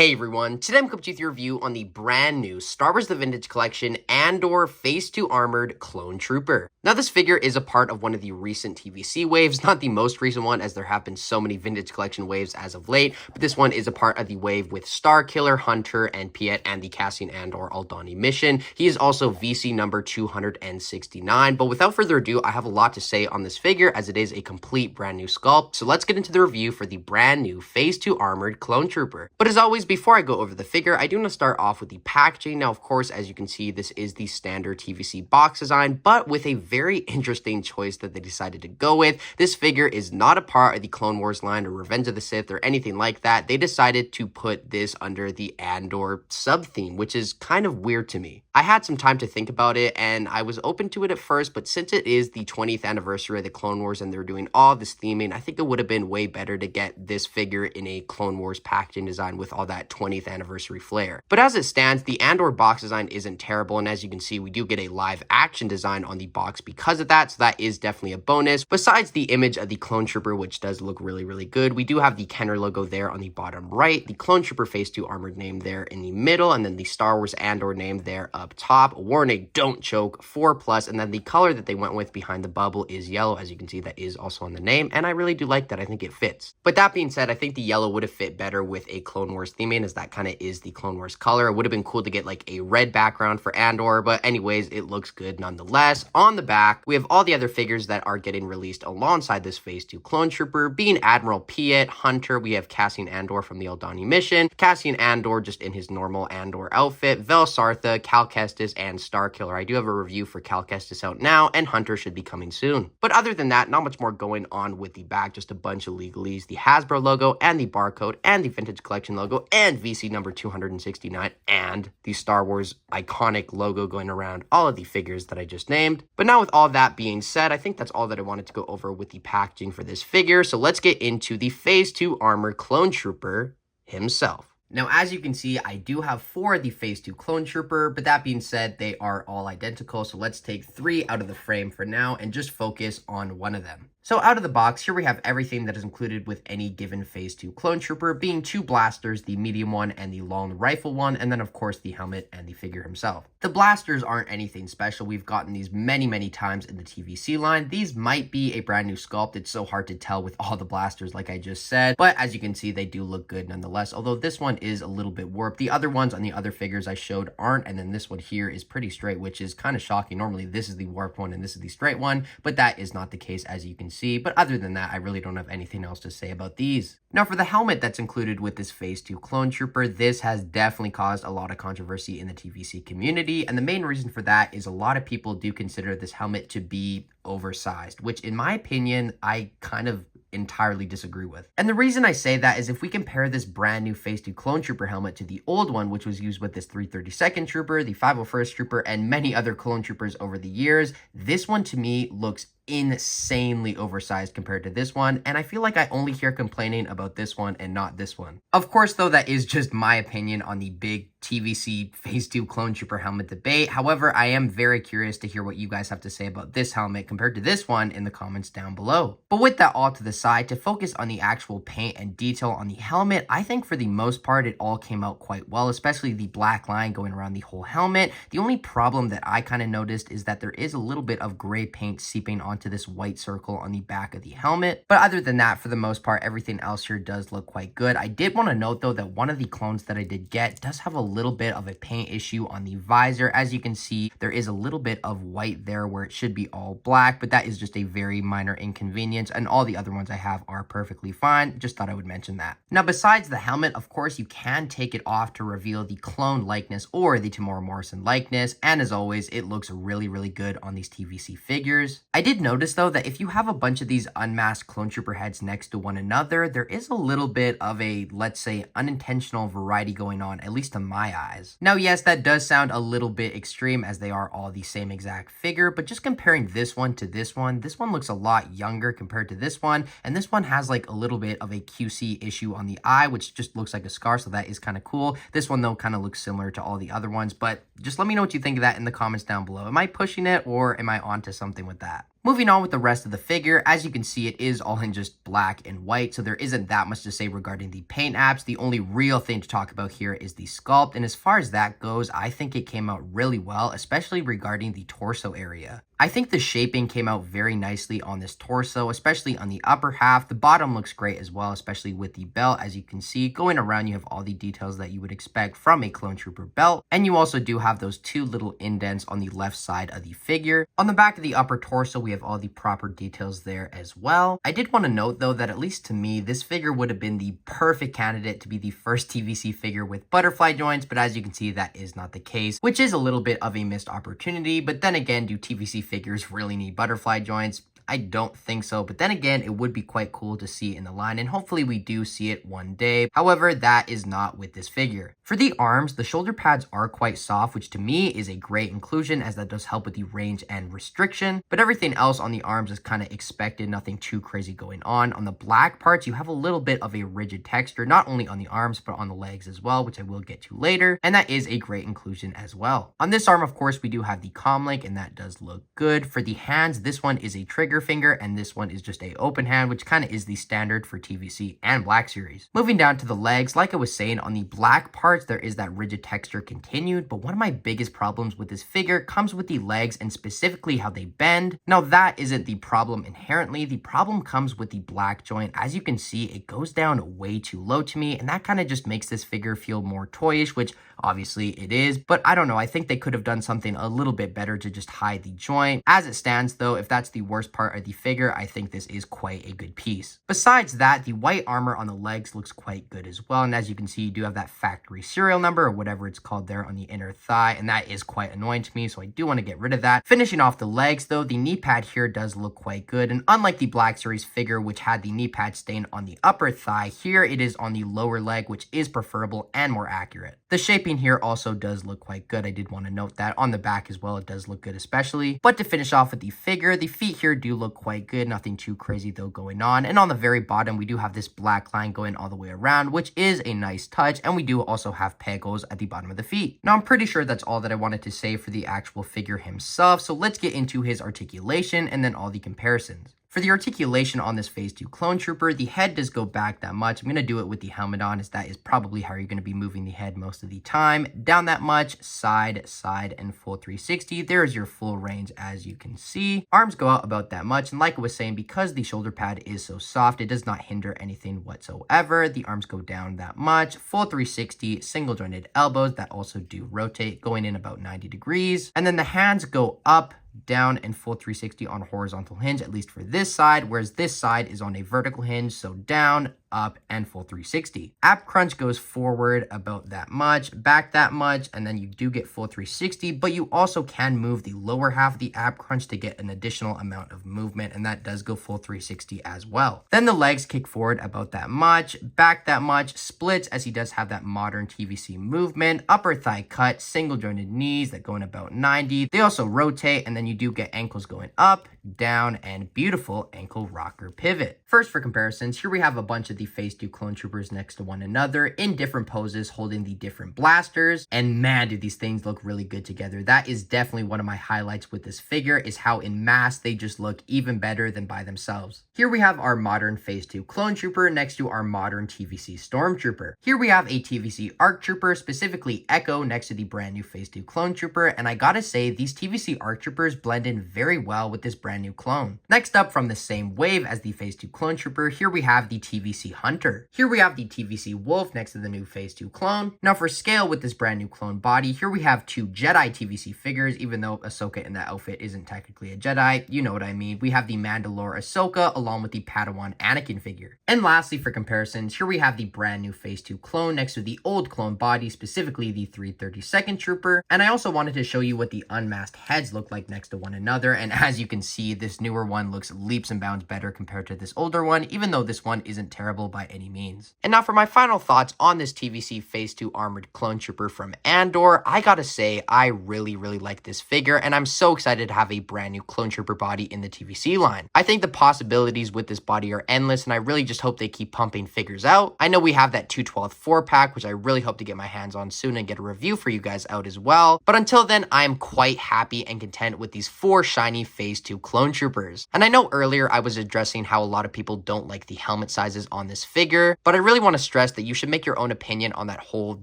Hey everyone, today I'm coming to you with your review on the brand new Star Wars The Vintage Collection Andor Phase 2 Armored Clone Trooper. Now this figure is a part of one of the recent TVC waves, not the most recent one as there have been so many Vintage Collection waves as of late, but this one is a part of the wave with Starkiller, Hunter, and Piet and the Cassian Andor Aldhani mission. He is also VC number 269, but without further ado, I have a lot to say on this figure as it is a complete brand new sculpt, so let's get into the review for the brand new Phase 2 Armored Clone Trooper. But as always, before I go over the figure, I do want to start off with the packaging. Now, of course, as you can see, this is the standard TVC box design, but with a very interesting choice that they decided to go with. This figure is not a part of the Clone Wars line or Revenge of the Sith or anything like that. They decided to put this under the Andor sub-theme, which is kind of weird to me. I had some time to think about it, and I was open to it at first, but since it is the 20th anniversary of the Clone Wars and they're doing all this theming, I think it would have been way better to get this figure in a Clone Wars packaging design with all that 20th anniversary flair. But as it stands, the Andor box design isn't terrible, and as you can see, we do get a live action design on the box because of that, so that is definitely a bonus. Besides the image of the Clone Trooper, which does look really good, we do have the Kenner logo there on the bottom right, the Clone Trooper Phase 2 Armored name there in the middle, and then the Star Wars Andor name there up top. Warning, don't choke, 4+, and then the color that they went with behind the bubble is yellow. As you can see, that is also on the name, and I really do like that. I think it fits. But that being said, I think the yellow would have fit better with a Clone Wars theming, as that kind of is the Clone Wars color. It would have been cool to get like a red background for Andor, but anyways, it looks good nonetheless. On the back, we have all the other figures that are getting released alongside this Phase 2 Clone Trooper, being Admiral Piet, Hunter, we have Cassian Andor from the Aldhani mission, Cassian Andor just in his normal Andor outfit, Vel Sartha, Cal Kestis, and Starkiller. I do have a review for Cal Kestis out now, and Hunter should be coming soon. But other than that, not much more going on with the back, just a bunch of legalese, the Hasbro logo, and the barcode, and the Vintage Collection logo, and VC number 269, and the Star Wars iconic logo going around all of the figures that I just named. But now with all that being said, I think that's all that I wanted to go over with the packaging for this figure, so let's get into the Phase 2 Armored Clone Trooper himself. Now, as you can see, I do have 4 of the Phase 2 Clone Trooper, but that being said, they are all identical, so let's take 3 out of the frame for now and just focus on one of them. So out of the box, here we have everything that is included with any given Phase 2 Clone Trooper, being 2 blasters, the medium one and the long rifle one, and then of course the helmet and the figure himself. The blasters aren't anything special. We've gotten these many times in the TVC line. These might be a brand new sculpt. It's so hard to tell with all the blasters like I just said, but as you can see, they do look good nonetheless, although this one is a little bit warped. The other ones on the other figures I showed aren't, and then this one here is pretty straight, which is kind of shocking. Normally this is the warped one and this is the straight one, but that is not the case as you can see. But other than that, I really don't have anything else to say about these. Now for the helmet that's included with this Phase 2 Clone Trooper, this has definitely caused a lot of controversy in the TVC community, and the main reason for that is a lot of people do consider this helmet to be oversized, which in my opinion, I kind of entirely disagree with. And the reason I say that is if we compare this brand new Phase 2 Clone Trooper helmet to the old one, which was used with this 332nd Trooper, the 501st Trooper, and many other Clone Troopers over the years, this one to me looks insanely oversized compared to this one, and I feel like I only hear complaining about this one and not this one. Of course, though, that is just my opinion on the big TVC Phase 2 Clone Trooper helmet debate. However, I am very curious to hear what you guys have to say about this helmet compared to this one in the comments down below. But with that all to the side, to focus on the actual paint and detail on the helmet, I think for the most part, it all came out quite well, especially the black line going around the whole helmet. The only problem that I kind of noticed is that there is a little bit of gray paint seeping onto this white circle on the back of the helmet. But other than that, for the most part, everything else here does look quite good. I did want to note though that one of the clones that I did get does have a little bit of a paint issue on the visor. As you can see, there is a little bit of white there where it should be all black, but that is just a very minor inconvenience, and all the other ones I have are perfectly fine. Just thought I would mention that. Now, besides the helmet, of course, you can take it off to reveal the clone likeness or the Tamora Morrison likeness, and as always, it looks really good on these TVC figures. I did notice though that if you have a bunch of these unmasked Clone Trooper heads next to one another, there is a little bit of a, let's say, unintentional variety going on, at least to my eyes. Now, yes, that does sound a little bit extreme as they are all the same exact figure, but just comparing this one to this one looks a lot younger compared to this one, and this one has like a little bit of a QC issue on the eye, which just looks like a scar, so that is kind of cool. This one though kind of looks similar to all the other ones, but just let me know what you think of that in the comments down below. Am I pushing it or am I onto something with that? Moving on with the rest of the figure, as you can see, it is all in just black and white, so there isn't that much to say regarding the paint apps. The only real thing to talk about here is the sculpt, and as far as that goes, I think it came out really well, especially regarding the torso area. I think the shaping came out very nicely on this torso, especially on the upper half. The bottom looks great as well, especially with the belt. As you can see, going around, you have all the details that you would expect from a Clone Trooper belt. And you also do have those two little indents on the left side of the figure. On the back of the upper torso, we have all the proper details there as well. I did want to note, though, that at least to me, this figure would have been the perfect candidate to be the first TVC figure with butterfly joints. But as you can see, that is not the case, which is a little bit of a missed opportunity. But then again, do TVC figures really need butterfly joints? I don't think so, but then again, it would be quite cool to see in the line, and hopefully we do see it one day. However, that is not with this figure. For the arms, the shoulder pads are quite soft, which to me is a great inclusion, as that does help with the range and restriction, but everything else on the arms is kind of expected, nothing too crazy going on. On the black parts, you have a little bit of a rigid texture, not only on the arms, but on the legs as well, which I will get to later, and that is a great inclusion as well. On this arm, of course, we do have the comm link, and that does look good. For the hands, this one is a trigger finger, and this one is just a open hand, which kind of is the standard for TVC and Black Series. Moving down to the legs, like I was saying, on the black parts, there is that rigid texture continued, but one of my biggest problems with this figure comes with the legs and specifically how they bend. Now, that isn't the problem inherently. The problem comes with the black joint. As you can see, it goes down way too low to me, and that kind of just makes this figure feel more toyish, which obviously it is, but I don't know. I think they could have done something a little bit better to just hide the joint. As it stands, though, if that's the worst part of the figure, I think this is quite a good piece. Besides that, the white armor on the legs looks quite good as well, and as you can see, you do have that factory serial number or whatever it's called there on the inner thigh, and that is quite annoying to me, so I do want to get rid of that. Finishing off the legs, though, the knee pad here does look quite good, and unlike the Black Series figure, which had the knee pad stain on the upper thigh, here it is on the lower leg, which is preferable and more accurate. The shaping here also does look quite good. I did want to note that. On the back as well, it does look good especially. But to finish off with the figure, the feet here do look quite good. Nothing too crazy though going on. And on the very bottom, we do have this black line going all the way around, which is a nice touch. And we do also have pegos at the bottom of the feet. Now, I'm pretty sure that's all that I wanted to say for the actual figure himself. So let's get into his articulation and then all the comparisons. For the articulation on this Phase 2 Clone Trooper, the head does go back that much. I'm going to do it with the helmet on, as that is probably how you're going to be moving the head most of the time. Down that much, side, side, and full 360. There is your full range, as you can see. Arms go out about that much, and like I was saying, because the shoulder pad is so soft, it does not hinder anything whatsoever. The arms go down that much. Full 360, single jointed elbows that also do rotate, going in about 90 degrees. And then the hands go up, down, and full 360 on horizontal hinge, at least for this side, whereas this side is on a vertical hinge, so down, up, and full 360. Ab crunch goes forward about that much, back that much, and then you do get full 360, but you also can move the lower half of the ab crunch to get an additional amount of movement, and that does go full 360 as well. Then the legs kick forward about that much, back that much, splits, as he does have that modern TVC movement, upper thigh cut, single jointed knees that go in about 90. They also rotate, and then you do get ankles going up, down, and beautiful ankle rocker pivot. First, for comparisons, here we have a bunch of the Phase 2 Clone Troopers next to one another in different poses, holding the different blasters, and man, do these things look really good together. That is definitely one of my highlights with this figure, is how in mass they just look even better than by themselves. Here we have our modern Phase 2 Clone Trooper next to our modern TVC Stormtrooper. Here we have a TVC ARC Trooper, specifically Echo, next to the brand new Phase 2 Clone Trooper, and I gotta say, these TVC ARC Troopers blend in very well with this brand new clone. Next up, from the same wave as the Phase 2 Clone Trooper, here we have the TVC Hunter. Here we have the TVC Wolf next to the new Phase 2 clone. Now for scale with this brand new clone body, here we have two Jedi TVC figures, even though Ahsoka in that outfit isn't technically a Jedi, you know what I mean. We have the Mandalore Ahsoka along with the Padawan Anakin figure. And lastly, for comparisons, here we have the brand new Phase 2 clone next to the old clone body, specifically the 332nd Trooper. And I also wanted to show you what the unmasked heads look like next to one another, and as you can see, this newer one looks leaps and bounds better compared to this older one, even though this one isn't terrible terrible by any means. And now for my final thoughts on this TVC Phase 2 Armored Clone Trooper from Andor, I gotta say, I really like this figure, and I'm so excited to have a brand new Clone Trooper body in the TVC line. I think the possibilities with this body are endless, and I really just hope they keep pumping figures out. I know we have that 2/12 4-pack, which I really hope to get my hands on soon and get a review for you guys out as well. But until then, I am quite happy and content with these 4 shiny Phase 2 Clone Troopers. And I know earlier I was addressing how a lot of people don't like the helmet sizes on this figure, but I really want to stress that you should make your own opinion on that whole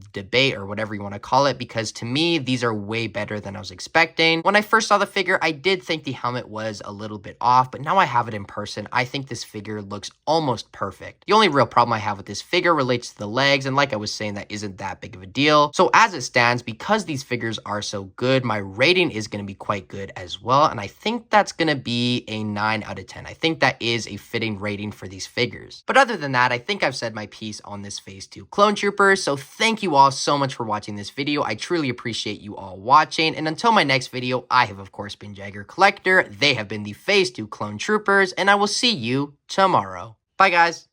debate or whatever you want to call it, because to me, these are way better than I was expecting. When I first saw the figure, I did think the helmet was a little bit off, but now I have it in person, I think this figure looks almost perfect. The only real problem I have with this figure relates to the legs, and like I was saying, that isn't that big of a deal. So as it stands, because these figures are so good, my rating is going to be quite good as well, and I think that's going to be a 9 out of 10. I think that is a fitting rating for these figures. But other than that, I think I've said my piece on this Phase 2 Clone Trooper, so thank you all so much for watching this video. I truly appreciate you all watching, and until my next video, I have of course been Jagger Collector, they have been the Phase 2 Clone Troopers, and I will see you tomorrow. Bye guys!